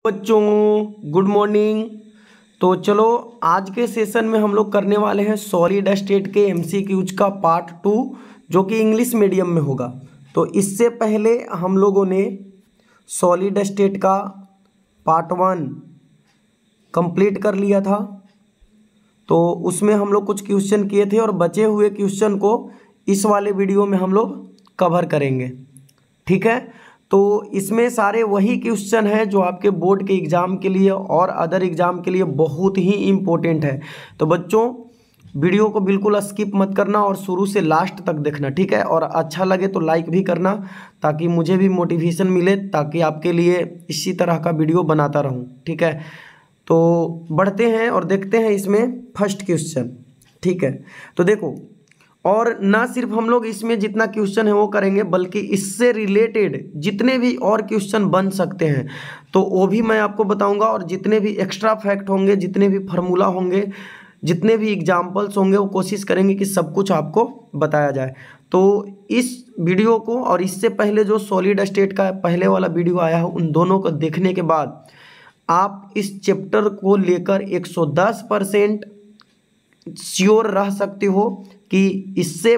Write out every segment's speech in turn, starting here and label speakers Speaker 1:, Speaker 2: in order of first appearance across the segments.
Speaker 1: बच्चों good morning. तो चलो आज के सेशन में हम लोग करने वाले हैं सॉलिड स्टेट के एमसीक्यूज का पार्ट 2 जो कि इंग्लिश मीडियम में होगा। तो इससे पहले हम लोगों ने सॉलिड स्टेट का पार्ट 1 कंप्लीट कर लिया था। तो उसमें हम लोग कुछ क्वेश्चन किए थे और बचे हुए क्वेश्चन को इस वाले वीडियो में हम लोग कवर करेंगे। ठीक है, तो इसमें सारे वही क्वेश्चन हैं जो आपके बोर्ड के एग्ज़ाम के लिए और अदर एग्ज़ाम के लिए बहुत ही इम्पोर्टेंट है। तो बच्चों वीडियो को बिल्कुल स्किप मत करना और शुरू से लास्ट तक देखना, ठीक है। और अच्छा लगे तो लाइक भी करना ताकि मुझे भी मोटिवेशन मिले, ताकि आपके लिए इसी तरह का वीडियो बनाता रहूं, ठीक है। तो बढ़ते हैं और देखते हैं इसमें फर्स्ट क्वेश्चन, ठीक है। तो देखो, और ना सिर्फ हम लोग इसमें जितना क्वेश्चन है वो करेंगे, बल्कि इससे रिलेटेड जितने भी और क्वेश्चन बन सकते हैं तो वो भी मैं आपको बताऊंगा। और जितने भी एक्स्ट्रा फैक्ट होंगे, जितने भी फार्मूला होंगे, जितने भी एग्जाम्पल्स होंगे, वो कोशिश करेंगे कि सब कुछ आपको बताया जाए। तो इस वीडियो को और इससे पहले जो सॉलिड स्टेट का पहले वाला वीडियो आया है, उन दोनों को देखने के बाद आप इस चैप्टर को लेकर 110% श्योर रह सकते हो कि इससे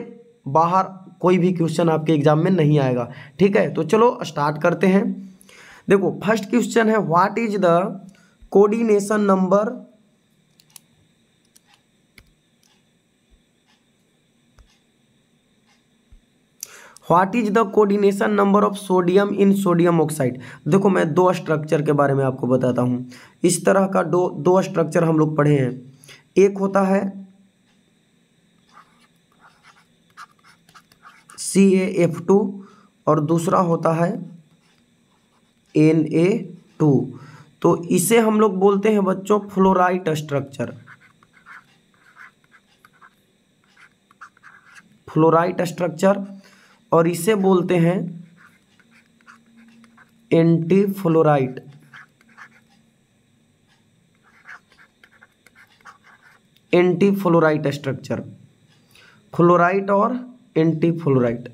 Speaker 1: बाहर कोई भी क्वेश्चन आपके एग्जाम में नहीं आएगा, ठीक है। तो चलो स्टार्ट करते हैं। देखो फर्स्ट क्वेश्चन है, what is the coordination number of sodium in sodium oxide. देखो मैं दो स्ट्रक्चर के बारे में आपको बताता हूँ। इस तरह का दो स्ट्रक्चर हम लोग पढ़े हैं। एक होता है CaF2 और दूसरा होता है Na2। तो इसे हम लोग बोलते हैं बच्चों फ्लोराइट स्ट्रक्चर, फ्लोराइट स्ट्रक्चर, और इसे बोलते हैं anti fluorite, anti fluorite structure, fluorite और anti fluorite.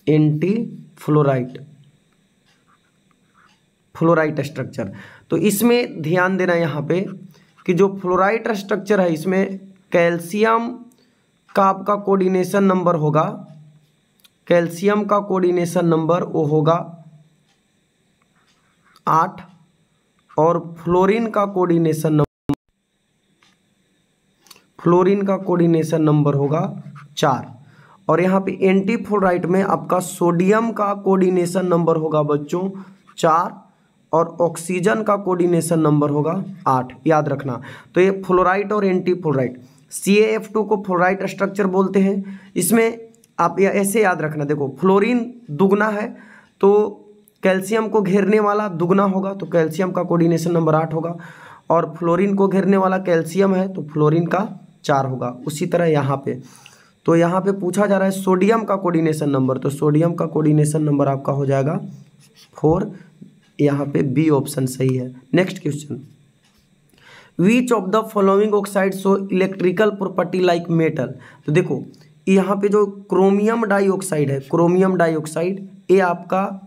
Speaker 1: Anti fluorite, fluorite structure. तो इसमें ध्यान देना यहाँ पे कि जो फ्लोराइट स्ट्रक्चर है इसमें कैल्शियम का आपका कोऑर्डिनेशन नंबर होगा, कैल्शियम का कोऑर्डिनेशन नंबर वो होगा 8 और फ्लोरीन का कोऑर्डिनेशन नंबर होगा 4। और यहाँ पे एंटी फ्लोराइट में आपका सोडियम का कोऑर्डिनेशन नंबर होगा बच्चों 4 और ऑक्सीजन का कोऑर्डिनेशन नंबर होगा 8, याद रखना। तो ये फ्लोराइट और एंटी फ्लोराइट, CaF2 को फ्लोराइट स्ट्रक्चर बोलते हैं। इसमें आप ऐसे याद रखना, देखो फ्लोरीन दुगना है तो कैल्शियम को घेरने वाला दुगना होगा, तो कैल्शियम का कोऑर्डिनेशन नंबर 8 होगा, और फ्लोरीन को घेरने वाला कैल्शियम है तो फ्लोरीन का 4 होगा। उसी तरह यहाँ पे, तो यहाँ पे पूछा जा रहा है सोडियम का कोऑर्डिनेशन नंबर, तो सोडियम का कोऑर्डिनेशन नंबर आपका हो जाएगा 4। यहाँ पे बी ऑप्शन सही है। Next question, which of the following oxide show electrical property like metal. तो देखो यहाँ पे जो क्रोमियम डाइऑक्साइड है, क्रोमियम डाइऑक्साइड, ये आपका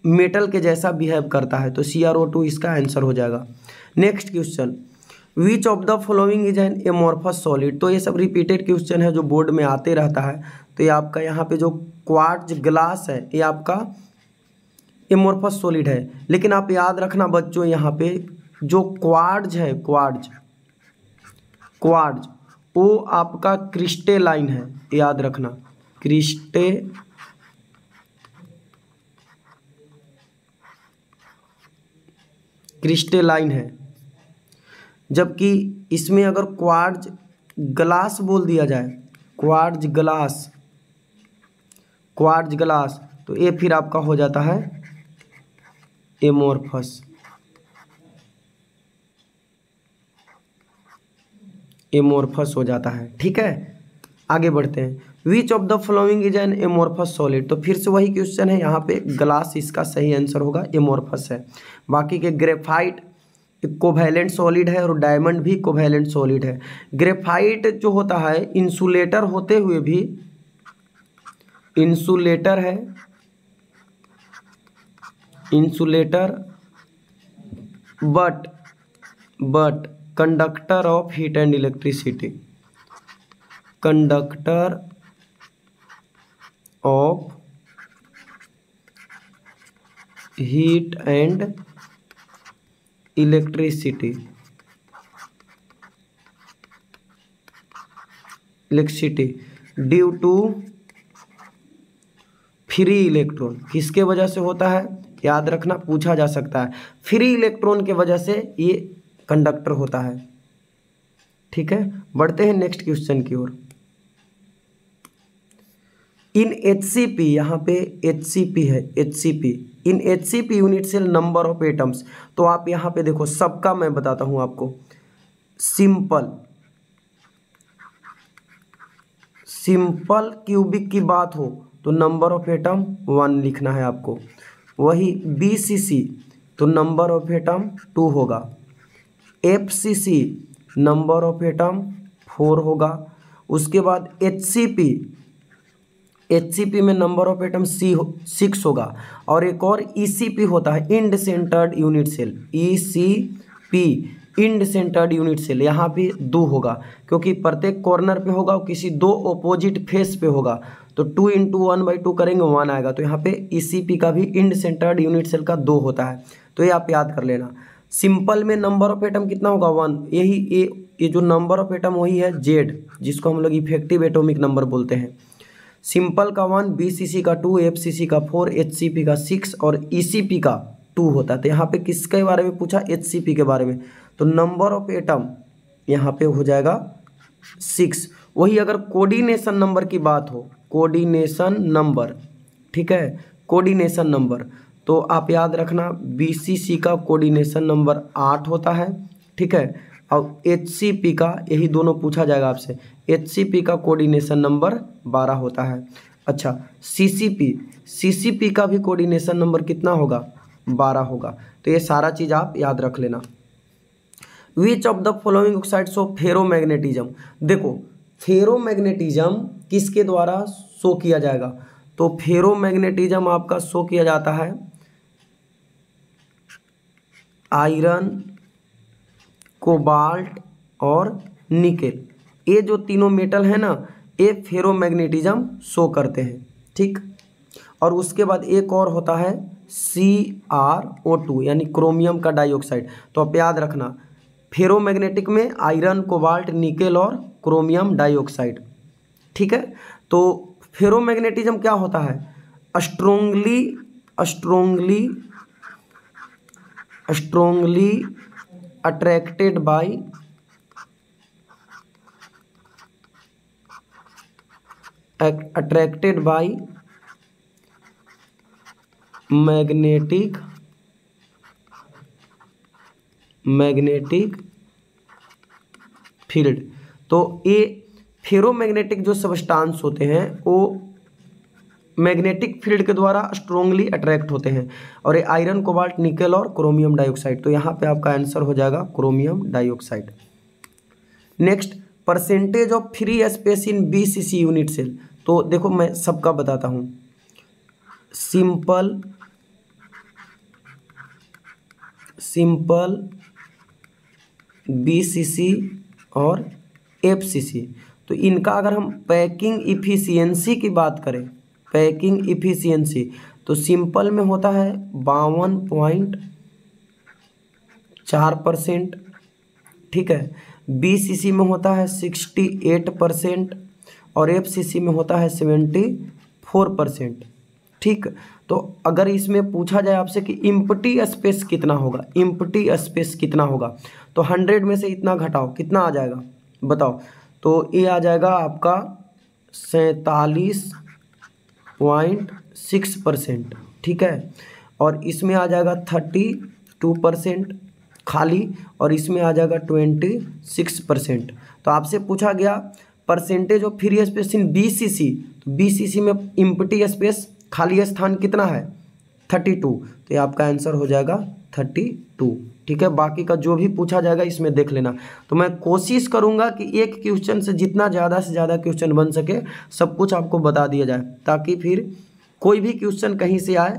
Speaker 1: मेटल के जैसा बिहेव करता है, तो CrO2 इसका आंसर हो जाएगा। Next question, which of the following is an amorphous solid. तो ये सब रिपीटेड क्वेश्चन है जो बोर्ड में आते रहता है। तो ये आपका यहाँ पे जो क्वार्ट्ज ग्लास है ये आपका एमोर्फस सॉलिड है, लेकिन आप याद रखना बच्चों यहाँ पे जो क्वार्ट्ज है, क्वार्ट्ज वो आपका क्रिस्टेलाइन है, याद रखना क्रिस्टेलाइन है। जबकि इसमें अगर क्वार्ट्ज ग्लास बोल दिया जाए, क्वार्ट्ज ग्लास, तो ये फिर आपका हो जाता है एमोर्फस, हो जाता है, ठीक है। आगे बढ़ते हैं, विच of the following is an amorphous solid. तो फिर से वही क्वेश्चन है, यहाँ पे ग्लास इसका सही आंसर होगा, एमोर्फस है। बाकी के ग्रेफाइट, कोवैलेंट सॉलिड है और डायमंड भी कोवैलेंट सॉलिड है। ग्रेफाइट जो होता है इंसुलेटर होते हुए भी इंसुलेटर है, insulator but conductor of heat and electricity, conductor of heat and electricity due to free electron. किसके वजह से होता है याद रखना, पूछा जा सकता है। फ्री इलेक्ट्रॉन के वजह से ये कंडक्टर होता है। ठीक है, बढ़ते हैं नेक्स्ट क्वेश्चन की ओर। इन HCP, यहाँ पे HCP है, HCP in HCP unit cell number of atoms. तो आप यहाँ पे देखो, सबका मैं बताता हूँ आपको। सिंपल क्यूबिक की बात हो तो नंबर ऑफ एटम 1 लिखना है आपको। वही BCC तो नंबर ऑफ एटम 2 होगा। FCC नंबर ऑफ एटम 4 होगा। उसके बाद HCP में नंबर ऑफ एटम 6 होगा। और एक और ECP होता है, end centred unit cell, ECP end centred unit cell, यहाँ पे 2 होगा क्योंकि प्रत्येक कॉर्नर पे होगा और किसी 2 ऑपोजिट फेस पे होगा। तो 2 × 1/2 करेंगे 1 आएगा। तो यहाँ पे ECP का भी इंड सेंटर्ड यूनिट सेल का 2 होता है। तो ये आप याद कर लेना। सिंपल में नंबर ऑफ एटम कितना होगा 1। ये जो नंबर ऑफ एटम वही है Z, जिसको हम लोग इफेक्टिव एटॉमिक नंबर बोलते हैं। सिंपल का 1, BCC का 2, FCC का 4, HCP का 6 और ECP का 2 होता है। तो यहाँ पे किसके बारे में पूछा, HCP के बारे में। तो नंबर ऑफ एटम यहाँ पे हो जाएगा 6। वही अगर कोऑर्डिनेशन नंबर की बात हो, कोऑर्डिनेशन नंबर, ठीक है, कोऑर्डिनेशन नंबर, तो आप याद रखना BCC का कोऑर्डिनेशन नंबर 8 होता है। ठीक है, और HCP का, यही दोनों पूछा जाएगा आपसे, HCP का कोऑर्डिनेशन नंबर 12 होता है। अच्छा, CCP का भी कोऑर्डिनेशन नंबर कितना होगा, 12 होगा। तो ये सारा चीज़ आप याद रख लेना। विच of the following oxides of ferromagnetism. देखो, फेरोमैग्नेटिज्म किसके द्वारा शो किया जाएगा, तो फेरोमैग्नेटिज्म आपका शो किया जाता है आयरन, कोबाल्ट और निकेल। ये जो तीनों मेटल है ना, ये फेरोमैग्नेटिज्म शो करते हैं। ठीक, और उसके बाद एक और होता है CrO2 यानी क्रोमियम का डाइऑक्साइड। तो आप याद रखना, फेरोमैग्नेटिक में आयरन, कोबाल्ट, निकेल और क्रोमियम डाइऑक्साइड। ठीक है, तो फेरोमैग्नेटिज्म क्या होता है, strongly attracted by magnetic field. तो ये फेरोमैग्नेटिक जो सबस्टांस होते हैं वो मैग्नेटिक फील्ड के द्वारा स्ट्रोंगली अट्रैक्ट होते हैं। और ये आयरन, कोबाल्ट, निकेल और क्रोमियम डाइऑक्साइड। तो यहाँ पे आपका आंसर हो जाएगा chromium dioxide. Next, percentage of free space in BCC unit cell. तो देखो, मैं सबका बताता हूँ। सिंपल, BCC और FCC, तो इनका अगर हम पैकिंग इफिशियंसी की बात करें, पैकिंग इफिशियंसी, तो सिंपल में होता है 52.4%। ठीक है, BCC में होता है 68% और FCC में होता है 74%। ठीक, तो अगर इसमें पूछा जाए आपसे कि इम्प्टी स्पेस कितना होगा, इम्प्टी स्पेस कितना होगा, तो 100 में से इतना घटाओ, कितना आ जाएगा बताओ। तो ये आ जाएगा आपका 47.6%। ठीक है, और इसमें आ जाएगा 32% खाली और इसमें आ जाएगा 26%। तो आपसे पूछा गया percentage of free space in BCC, तो BCC में इम्प्टी स्पेस, खाली स्थान कितना है 32। तो ये आपका आंसर हो जाएगा 32। ठीक है, बाकी का जो भी पूछा जाएगा इसमें देख लेना। तो मैं कोशिश करूंगा कि एक क्वेश्चन से जितना ज़्यादा से ज़्यादा क्वेश्चन बन सके सब कुछ आपको बता दिया जाए, ताकि फिर कोई भी क्वेश्चन कहीं से आए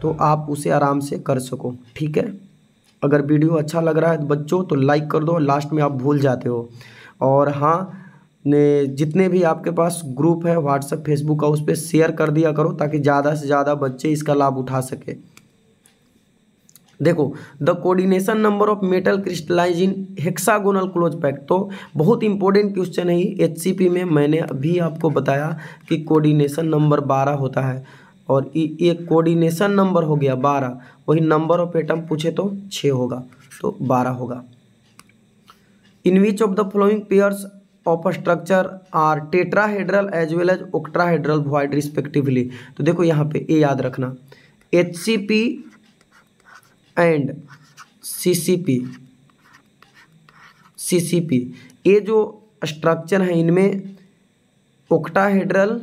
Speaker 1: तो आप उसे आराम से कर सको। ठीक है, अगर वीडियो अच्छा लग रहा है बच्चों तो लाइक कर दो, लास्ट में आप भूल जाते हो। और हाँ, ने जितने भी आपके पास ग्रुप है व्हाट्सएप फेसबुक का, उस पर शेयर कर दिया करो ताकि ज़्यादा से ज़्यादा बच्चे इसका लाभ उठा सके। देखो, the coordination number of metal crystallize in hexagonal close pack, तो बहुत इंपॉर्टेंट क्वेश्चन है ये एचसीपी में। मैंने अभी आपको बताया कि कोऑर्डिनेशन नंबर 12 होता है, और ये कोऑर्डिनेशन नंबर हो गया 12, वही नंबर ऑफ एटम पूछे तो 6 होगा, तो 12 होगा। In which of the following pairs of structure are tetrahedral as well as octahedral void respectively. तो देखो यहाँ पे ये याद रखना, एचसीपी एंड सीसीपी ये जो स्ट्रक्चर है इनमें ऑक्टाहेड्रल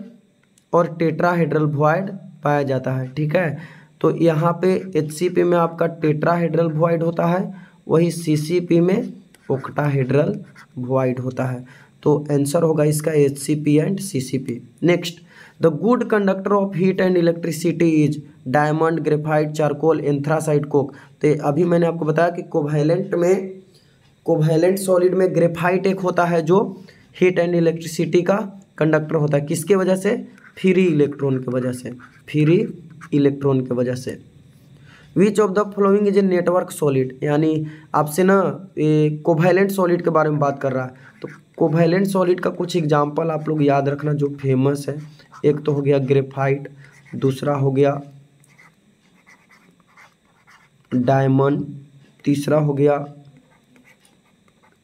Speaker 1: और टेट्राहेड्रल वॉइड पाया जाता है। ठीक है, तो यहाँ पे एचसीपी में आपका टेट्राहेड्रल वॉइड होता है, वही सीसीपी में ऑक्टाहेड्रल वॉइड होता है। तो आंसर होगा इसका HCP and CCP. Next, the good conductor of heat and electricity is diamond, graphite, charcoal, anthracite, Coke. तो अभी मैंने आपको बताया कि कोवैलेंट सॉलिड में ग्रेफाइट एक होता है जो हीट एंड इलेक्ट्रिसिटी का कंडक्टर होता है। किसके वजह से? फ्री इलेक्ट्रॉन के वजह से, फ्री इलेक्ट्रॉन के वजह से। विच of the following is a network solid, यानी आपसे ना कोवैलेंट सॉलिड के बारे में बात कर रहा है, तो कोवैलेंट सॉलिड का कुछ एग्जांपल आप लोग याद रखना जो फेमस है। एक तो हो गया ग्रेफाइट, दूसरा हो गया डायमंड, तीसरा हो गया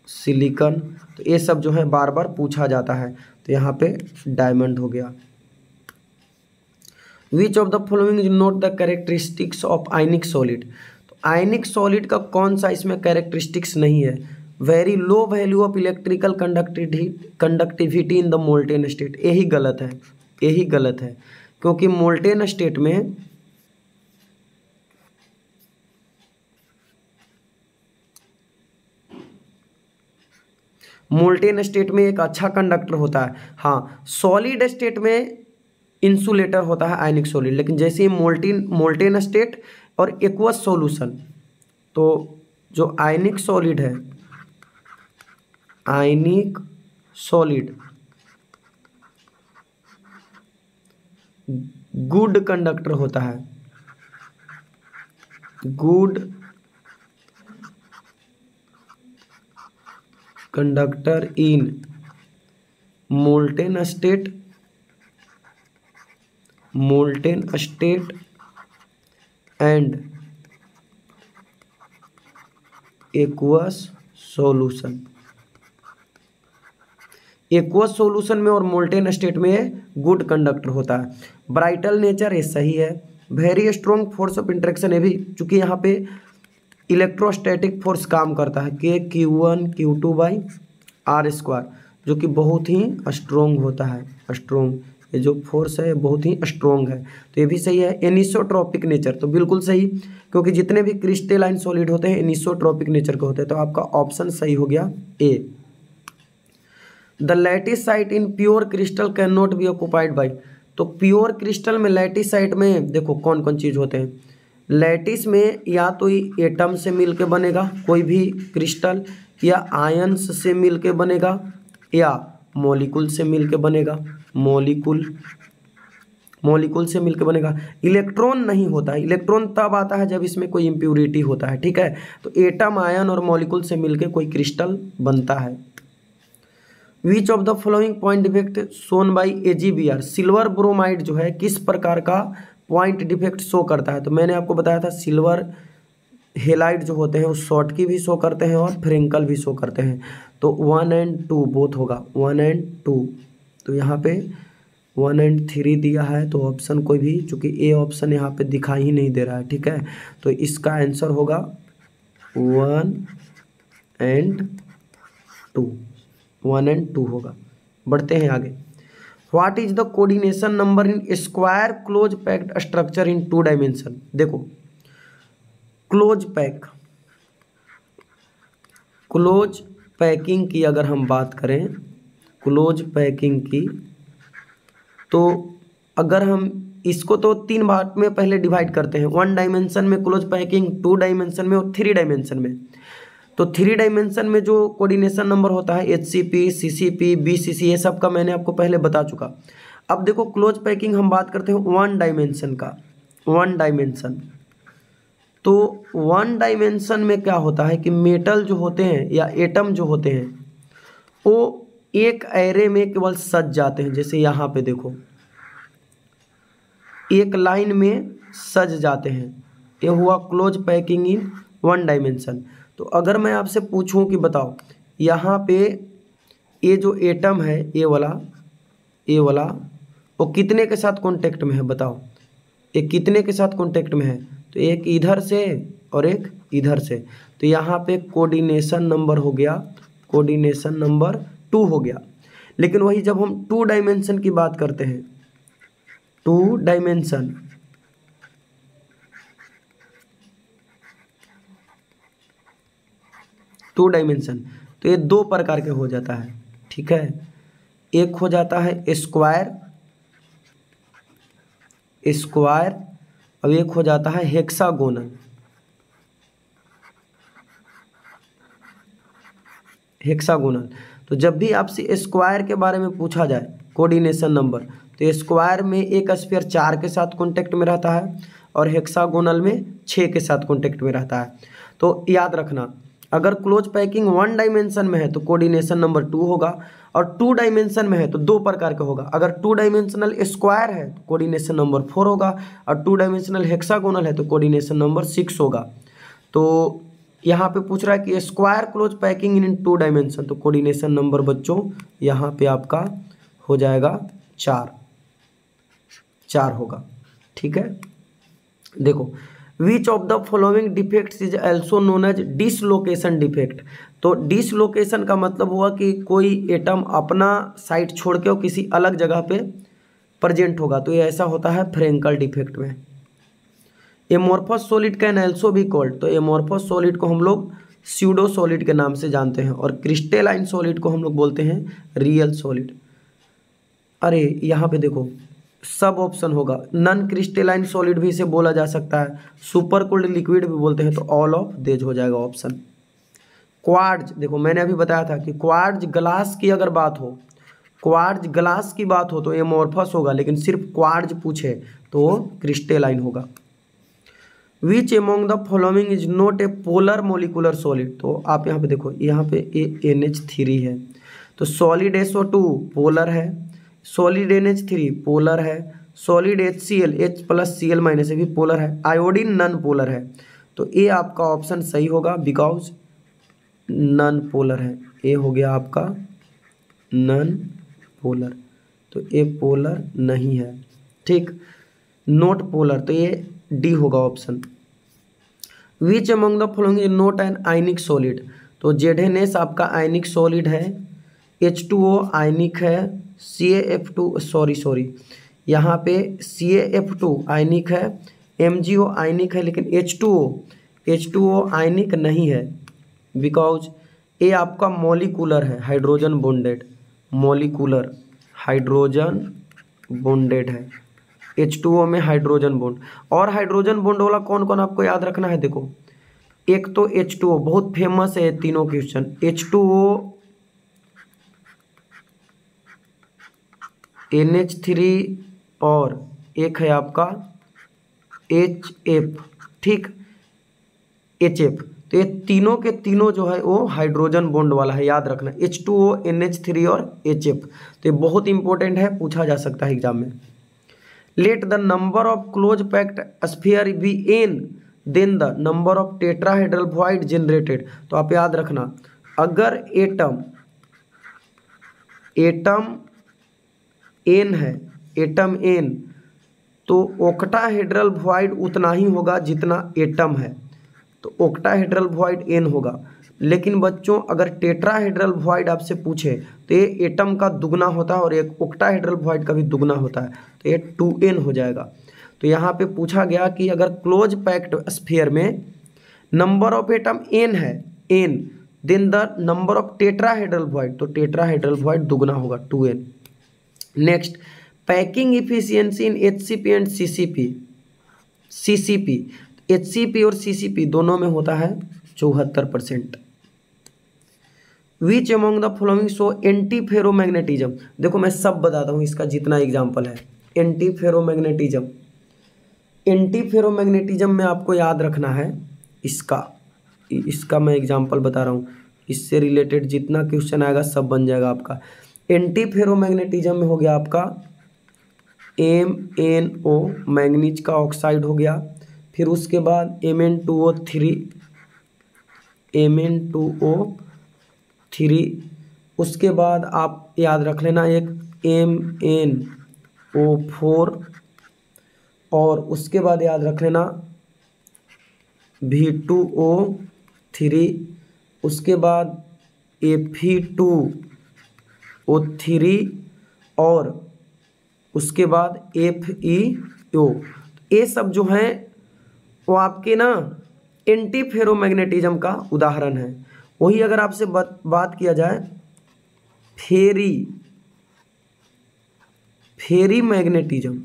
Speaker 1: सिलिकॉन। तो ये सब जो है बार बार पूछा जाता है, तो यहाँ पे डायमंड हो गया। विच of the following is not the characteristics of ionic solid, तो आयनिक सॉलिड का कौन सा इसमें कैरेक्टरिस्टिक्स नहीं है? Very low value of electrical conductivity in the molten state, यही गलत है, यही गलत है, क्योंकि मोल्टेन स्टेट में एक अच्छा कंडक्टर होता है। हाँ, सॉलिड स्टेट में इंसुलेटर होता है आयनिक सॉलिड, लेकिन जैसे ही मोल्टेन स्टेट और एक्वस सॉल्यूशन, तो जो आयनिक सॉलिड है, आयनिक सॉलिड गुड कंडक्टर होता है, good conductor in molten state and aqueous solution. Aqueous solution में और मोल्टेन स्टेट में गुड कंडक्टर होता है। ब्राइटल नेचर, ये सही है। Very strong force of interaction, ये भी चूंकि यहाँ पे इलेक्ट्रोस्टैटिक फोर्स काम करता है, Q1 Q2 by R square, जो कि बहुत ही स्ट्रोंग होता है। स्ट्रोंग, ये जो फोर्स है बहुत ही स्ट्रोंग है, तो ये भी सही है। एनिसोट्रॉपिक नेचर, तो बिल्कुल सही, क्योंकि जितने भी क्रिस्टलाइन सॉलिड होते हैं एनिसोट्रॉपिक नेचर के होते हैं, तो आपका ऑप्शन सही हो गया A. The lattice site in pure crystal can not be occupied by, तो प्योर क्रिस्टल में लैटिस साइट में देखो कौन कौन चीज़ होते हैं। लैटिस में या तो एटम से मिलके बनेगा कोई भी क्रिस्टल, या आयंस से मिलके बनेगा, या मॉलिक्यूल से मिलके बनेगा, मॉलिक्यूल से मिलके बनेगा। इलेक्ट्रॉन नहीं होता है, इलेक्ट्रॉन तब आता है जब इसमें कोई इम्प्योरिटी होता है। ठीक है, तो एटम, आयन और मॉलिक्यूल से मिलके कोई क्रिस्टल बनता है। Which of the following point defect shown by AgBr, silver bromide जो है किस प्रकार का पॉइंट डिफेक्ट शो करता है? तो मैंने आपको बताया था सिल्वर हेलाइड जो होते हैं वो शॉर्टकी भी शो करते हैं और फ्रिंकल भी शो करते हैं, तो 1 और 2 बोथ होगा, 1 और 2। तो यहाँ पे 1 और 3 दिया है, तो ऑप्शन कोई भी, चूँकि ए ऑप्शन यहाँ पे दिखाई ही नहीं दे रहा है। ठीक है, तो इसका आंसर होगा 1 और 2, 1 और 2 होगा। बढ़ते हैं आगे। What is the coordination number in square close packed structure in 2 dimension? देखो, क्लोज पैकिंग की अगर हम बात करें, क्लोज पैकिंग की, तो अगर हम इसको तो 3 पार्ट में पहले डिवाइड करते हैं, 1 डायमेंशन में क्लोज पैकिंग, 2 डायमेंशन में और 3 डायमेंशन में। तो 3 डायमेंशन में जो कोऑर्डिनेशन नंबर होता है HCP, CCP, BCC, ये सब का मैंने आपको पहले बता चुका। अब देखो क्लोज पैकिंग हम बात करते हैं 1 डायमेंशन का, 1 डायमेंशन। तो 1 डायमेंशन में क्या होता है कि मेटल जो होते हैं या एटम जो होते हैं वो एक एरे में केवल सज जाते हैं। जैसे यहाँ पे देखो एक लाइन में सज जाते हैं, ये हुआ क्लोज पैकिंग इन 1 डायमेंशन। तो अगर मैं आपसे पूछूं कि बताओ यहाँ पे ये जो एटम है ये वाला वो कितने के साथ कांटेक्ट में है, बताओ ये कितने के साथ कांटेक्ट में है? तो एक इधर से और एक इधर से। तो यहाँ पे कोऑर्डिनेशन नंबर हो गया, कोऑर्डिनेशन नंबर 2 हो गया। लेकिन वही जब हम 2 डायमेंशन की बात करते हैं, 2 डायमेंशन, तो ये 2 प्रकार के हो जाता है, ठीक है। एक हो जाता है स्क्वायर, अब एक हो जाता है हेक्सागोनल। तो जब भी आपसे स्क्वायर के बारे में पूछा जाए कोऑर्डिनेशन नंबर, तो स्क्वायर में एक स्फीयर 4 के साथ कांटेक्ट में रहता है और हेक्सागोनल में 6 के साथ कांटेक्ट में रहता है। तो याद रखना, अगर क्लोज पैकिंग 1 डायमेंशन में है तो कोऑर्डिनेशन नंबर 2 होगा, और 2 डायमेंशन में है तो 2 प्रकार का होगा। अगर 2 डायमेंशनल स्क्वायर है तो कोऑर्डिनेशन नंबर 4 होगा, और 2 डायमेंशनल हेक्सागोनल है तो कोऑर्डिनेशन नंबर 6 होगा। तो यहाँ पे पूछ रहा है कि स्क्वायर क्लोज पैकिंग इन 2 डायमेंशन, तो कोऑर्डिनेशन नंबर बच्चों यहाँ पे आपका हो जाएगा 4 होगा, ठीक है। देखो which of the following defects is also known as dislocation defect. तो डिसलोकेशन का मतलब हुआ कि कोई एटम अपना साइट छोड़ के और किसी अलग जगह पे प्रेजेंट होगा, तो ये ऐसा होता है फ्रेंकल डिफेक्ट में। Amorphous solid can also be called, तो एमोर्फस सॉलिड को हम लोग स्यूडो सॉलिड के नाम से जानते हैं, और क्रिस्टेलाइन सॉलिड को हम लोग बोलते हैं रियल सॉलिड। अरे यहाँ पे देखो सब ऑप्शन होगा, नॉन क्रिस्टेलाइन सॉलिड भी इसे बोला जा सकता है, सुपर कोल्ड लिक्विड भी बोलते हैं, तो ऑल ऑफ देज हो जाएगा ऑप्शन। क्वार्ट्ज, देखो मैंने अभी बताया था कि क्वार्ट्ज ग्लास की अगर बात हो, क्वार्ट्ज ग्लास की बात हो तो एमोर्फस होगा, लेकिन सिर्फ क्वार्ट्ज पूछे तो क्रिस्टेलाइन होगा। विच among the following is not a polar molecular solid, तो आप यहाँ पे देखो, यहाँ पे NH3 है, तो सॉलिड SO2 पोलर है, सॉलिड NH3 पोलर है, सॉलिड HCl H+Cl- भी पोलर है, आयोडीन नॉन पोलर है। तो ये आपका ऑप्शन सही होगा, बिकॉज नॉन पोलर है, ये हो गया आपका नॉन पोलर, तो ये पोलर नहीं है, ठीक। नॉट पोलर, तो ये डी होगा option. Which among the following is not an ionic solid, तो ZNS आपका आयनिक सॉलिड है, H2O आयनिक है, CaF2 सॉरी यहाँ पे CaF2 आयनिक है, MgO आयनिक है, लेकिन H2O आयनिक नहीं है, बिकॉज ये आपका मॉलिकुलर है, hydrogen bonded, molecular hydrogen bonded है, H2O में हाइड्रोजन बॉन्ड। और हाइड्रोजन बॉन्ड वाला कौन कौन आपको याद रखना है, देखो एक तो H2O बहुत फेमस है, तीनों क्वेश्चन, H2O, NH3 और एक है आपका HF, ठीक, HF। तो ये तीनों के तीनों जो है वो हाइड्रोजन बॉन्ड वाला है, याद रखना, H2O, NH3 और HF। तो ये बहुत इंपॉर्टेंट है, पूछा जा सकता है एग्जाम में। Let the number of close packed sphere be n then the number of tetrahedral void generated. तो आप याद रखना, अगर एटम n है, एटम n, तो ऑक्टाहेड्रल वॉइड उतना ही होगा जितना एटम है, तो ऑक्टाहेड्रल वॉइड n होगा। लेकिन बच्चों अगर टेट्राहेड्रल वॉइड आपसे पूछे तो ये एटम का दुगना होता है और एक ऑक्टाहेड्रल वॉइड का भी दुगना होता है, तो ये 2n हो जाएगा। तो यहाँ पे पूछा गया कि अगर क्लोज पैक्ड स्फीयर में नंबर ऑफ एटम एन है, n, then the number of tetrahedral void, तो टेट्राहेड्रल वॉइड दुगना होगा 2n। Next, packing efficiency in HCP and CCP, CCP, HCP और CCP दोनों में होता है 74%। विच among the following show anti ferromagnetism, देखो मैं सब बताता हूँ इसका जितना एग्जाम्पल है। एंटी फेरोमैग्नेटिज्म, एंटी फेरोमैग्नेटिज्म में आपको याद रखना है इसका मैं एग्जाम्पल बता रहा हूँ, इससे रिलेटेड जितना क्वेश्चन आएगा सब बन जाएगा आपका। एंटी फेरोमैग्नेटिज्म में हो गया आपका MnO, मैंगनीज का ऑक्साइड हो गया, फिर उसके बाद Mn2O3, Mn2O3, उसके बाद आप याद रख लेना एक MnO4, और उसके बाद याद रख लेना V2O3, उसके बाद Fe2O3, और उसके बाद FeO। ये सब जो हैं वो आपके ना एंटी फेरोमैग्नेटिज्म का उदाहरण है। वही अगर आपसे बात किया जाए फेरी मैग्नेटिज्म,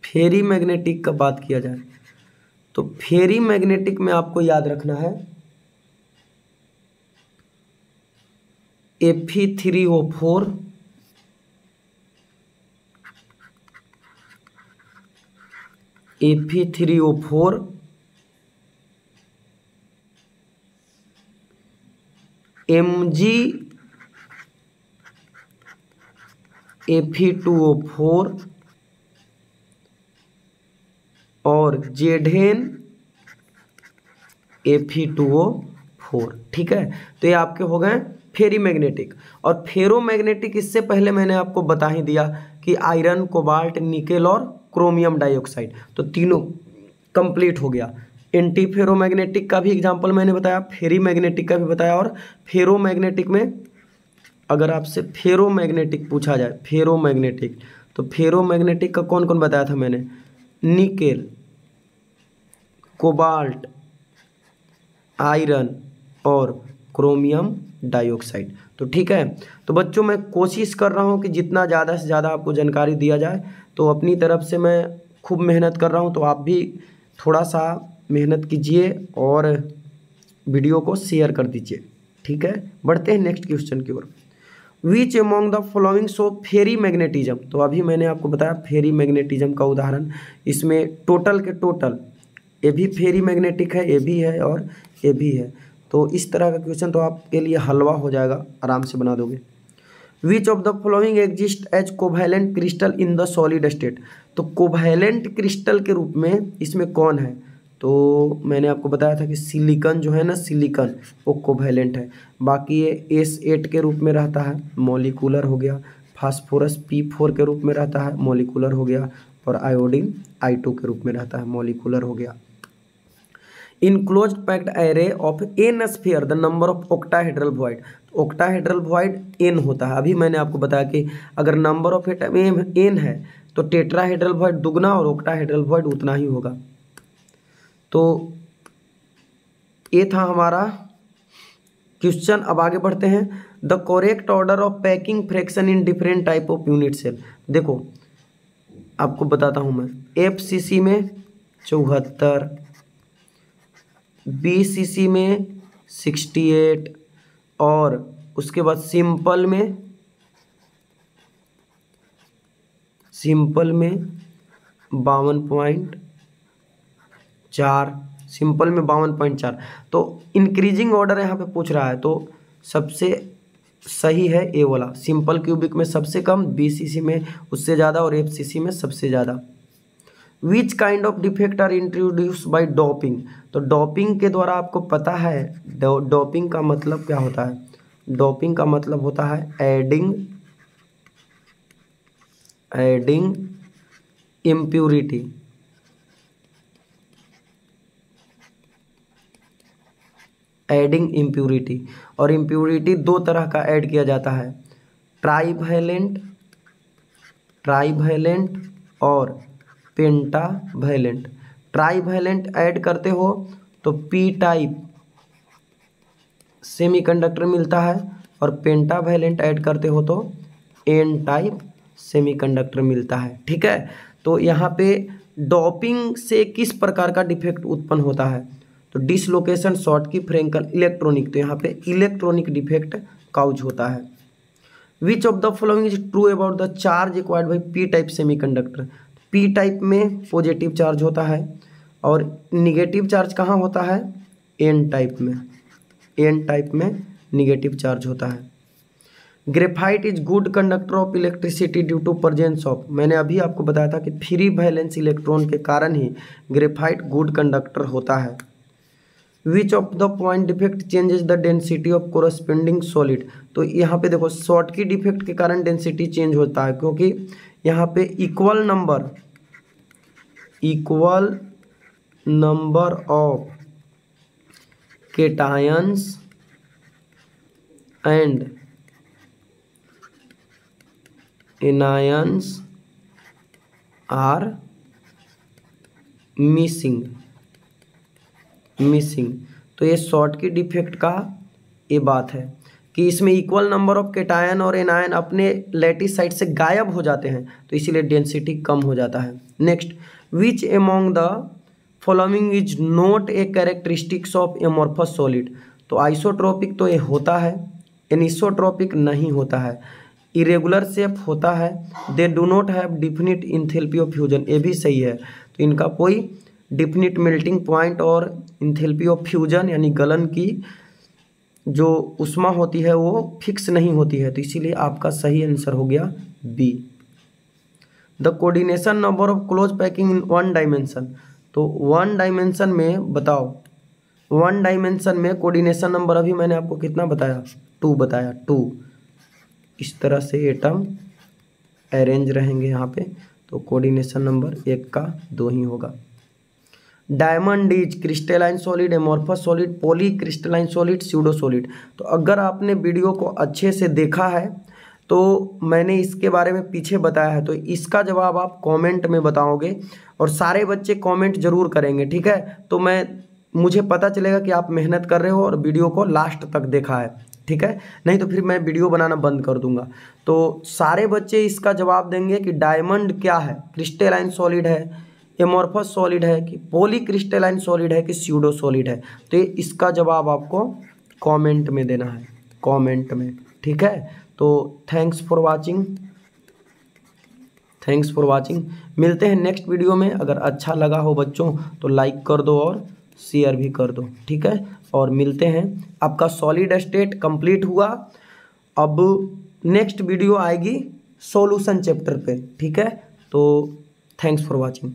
Speaker 1: फेरी मैग्नेटिक का बात किया जाए तो फेरी मैग्नेटिक में आपको याद रखना है Fe3O4, Fe3O4, MgFe2O4 और Zn Fe2O4। ठीक है, तो ये आपके हो गए फेरी मैग्नेटिक। और फेरोमैग्नेटिक इससे पहले मैंने आपको बता ही दिया कि आयरन, कोबाल्ट, निकेल और क्रोमियम डाइऑक्साइड, तो तीनों कंप्लीट हो गया। एंटी फेरोमैग्नेटिक का भी एग्जांपल मैंने बताया, फेरी मैग्नेटिक का भी बताया, और फेरोमैग्नेटिक में अगर आपसे फेरोमैग्नेटिक पूछा जाए, फेरोमैग्नेटिक, तो फेरोमैग्नेटिक का कौन कौन बताया था मैंने, निकेल, कोबाल्ट, आयरन और क्रोमियम डाइऑक्साइड। तो ठीक है, तो बच्चों मैं कोशिश कर रहा हूँ कि जितना ज़्यादा से ज़्यादा आपको जानकारी दिया जाए, तो अपनी तरफ से मैं खूब मेहनत कर रहा हूँ, तो आप भी थोड़ा सा मेहनत कीजिए और वीडियो को शेयर कर दीजिए। ठीक है, बढ़ते हैं नेक्स्ट क्वेश्चन की ओर। Which among the following show ferrimagnetism, तो अभी मैंने आपको बताया फेरी मैग्नेटिज्म का उदाहरण, इसमें टोटल के टोटल ये भी फेरी मैग्नेटिक है, ये भी है और ये भी है, तो इस तरह का क्वेश्चन तो आपके लिए हलवा हो जाएगा, आराम से बना दोगे। Which of the following exist as covalent crystal in the solid state, तो कोवैलेंट क्रिस्टल के रूप में इसमें कौन है, तो मैंने आपको बताया था कि सिलिकॉन जो है ना, सिलिकॉन वो कोवैलेंट है। बाकी ये S8 के रूप में रहता है, मॉलिक्यूलर हो गया, फास्फोरस P4 के रूप में रहता है, मॉलिक्यूलर हो गया, और आयोडीन I2 के रूप में रहता है, मॉलिक्यूलर हो गया। In closed packed array of n sphere the number of octahedral void, octahedral void n होता है। अभी मैंने आपको बताया कि अगर नंबर ऑफ एटम n है तो टेट्राहेड्रल वॉइड दुगना और ऑक्टाहेड्रल वॉइड उतना ही होगा। तो ये था हमारा क्वेश्चन। अब आगे बढ़ते हैं। The correct order of packing fraction in different type of unit cell, देखो आपको बताता हूँ मैं, FCC में 74, BCC में 68, और उसके बाद सिंपल में 52.4, सिंपल में 52.4। तो इंक्रीजिंग ऑर्डर यहाँ पे पूछ रहा है, तो सबसे सही है ए वाला, सिंपल क्यूबिक में सबसे कम, BCC में उससे ज़्यादा और FCC में सबसे ज़्यादा। Which kind of defect are introduce by doping, तो डोपिंग के द्वारा आपको पता है डोपिंग का मतलब क्या होता है, डोपिंग का मतलब होता है एडिंग इम्प्यूरिटी, एडिंग इम्प्यूरिटी, और इम्प्यूरिटी दो तरह का ऐड किया जाता है, ट्राईवैलेंट और पेंटावैलेंट। ट्राईवैलेंट ऐड करते हो तो पी टाइप सेमीकंडक्टर मिलता है, और पेंटावैलेंट ऐड करते हो तो एन टाइप सेमीकंडक्टर मिलता है। ठीक है, तो यहाँ पे डोपिंग से किस प्रकार का डिफेक्ट उत्पन्न होता है, तो डिसलोकेशन, शॉर्टकी, फ्रेंकल, इलेक्ट्रॉनिक, तो यहाँ पे इलेक्ट्रॉनिक डिफेक्ट काउज होता है। Which of the following is true about the charge acquired by P type semiconductor. P type में पॉजिटिव चार्ज होता है और निगेटिव चार्ज कहाँ होता है, एन टाइप में। एन टाइप में निगेटिव चार्ज होता है। Graphite is good conductor of electricity due to presence of, मैंने अभी आपको बताया था कि फ्री वैलेंस इलेक्ट्रॉन के कारण ही ग्रेफाइट गुड कंडक्टर होता है। Which of the point defect changes the density of corresponding solid, तो यहाँ पे देखो शॉर्टकी डिफेक्ट के कारण डेंसिटी चेंज होता है, क्योंकि यहाँ पे equal number of cations and anions are missing. तो ये शॉर्टकी डिफेक्ट का ये बात है कि इसमें इक्वल नंबर ऑफ केटायन और एनायन अपने लैटिस साइड से गायब हो जाते हैं, तो इसीलिए डेंसिटी कम हो जाता है। Next, which among the following is not a characteristics of amorphous solid, तो आइसोट्रोपिक तो ये होता है, एनिसोट्रोपिक नहीं होता है, इरेगुलर शेप होता है, they do not have definite enthalpy of fusion, ये भी सही है, तो इनका कोई डिफिनिट मेल्टिंग पॉइंट और इंथैल्पी ऑफ फ्यूजन यानी गलन की जो उष्मा होती है वो फिक्स नहीं होती है, तो इसीलिए आपका सही आंसर हो गया B. The coordination number of close packing in one dimension, तो वन डायमेंशन में बताओ, वन डायमेंशन में कोऑर्डिनेशन नंबर अभी मैंने आपको कितना बताया, 2 बताया, 2। इस तरह से एटम अरेंज रहेंगे यहाँ पे, तो कोऑर्डिनेशन नंबर 1 का 2 ही होगा। Diamond is crystalline solid, amorphous solid, poly crystalline solid, pseudo solid, तो अगर आपने वीडियो को अच्छे से देखा है तो मैंने इसके बारे में पीछे बताया है, तो इसका जवाब आप कमेंट में बताओगे और सारे बच्चे कमेंट जरूर करेंगे। ठीक है, तो मुझे पता चलेगा कि आप मेहनत कर रहे हो और वीडियो को लास्ट तक देखा है। ठीक है, नहीं तो फिर मैं वीडियो बनाना बंद कर दूंगा। तो सारे बच्चे इसका जवाब देंगे कि डायमंड क्या है, क्रिस्टलाइन सॉलिड है, एमोर्फस सॉलिड है, कि पॉली क्रिस्टलाइन सॉलिड है, कि स्यूडो सॉलिड है, तो इसका जवाब आपको कमेंट में देना है, कमेंट में। ठीक है, तो थैंक्स फॉर वाचिंग, मिलते हैं नेक्स्ट वीडियो में। अगर अच्छा लगा हो बच्चों तो लाइक कर दो और शेयर भी कर दो। ठीक है, और मिलते हैं। आपका सॉलिड स्टेट कंप्लीट हुआ, अब नेक्स्ट वीडियो आएगी सॉल्यूशन चैप्टर पे। ठीक है, तो थैंक्स फॉर वाचिंग।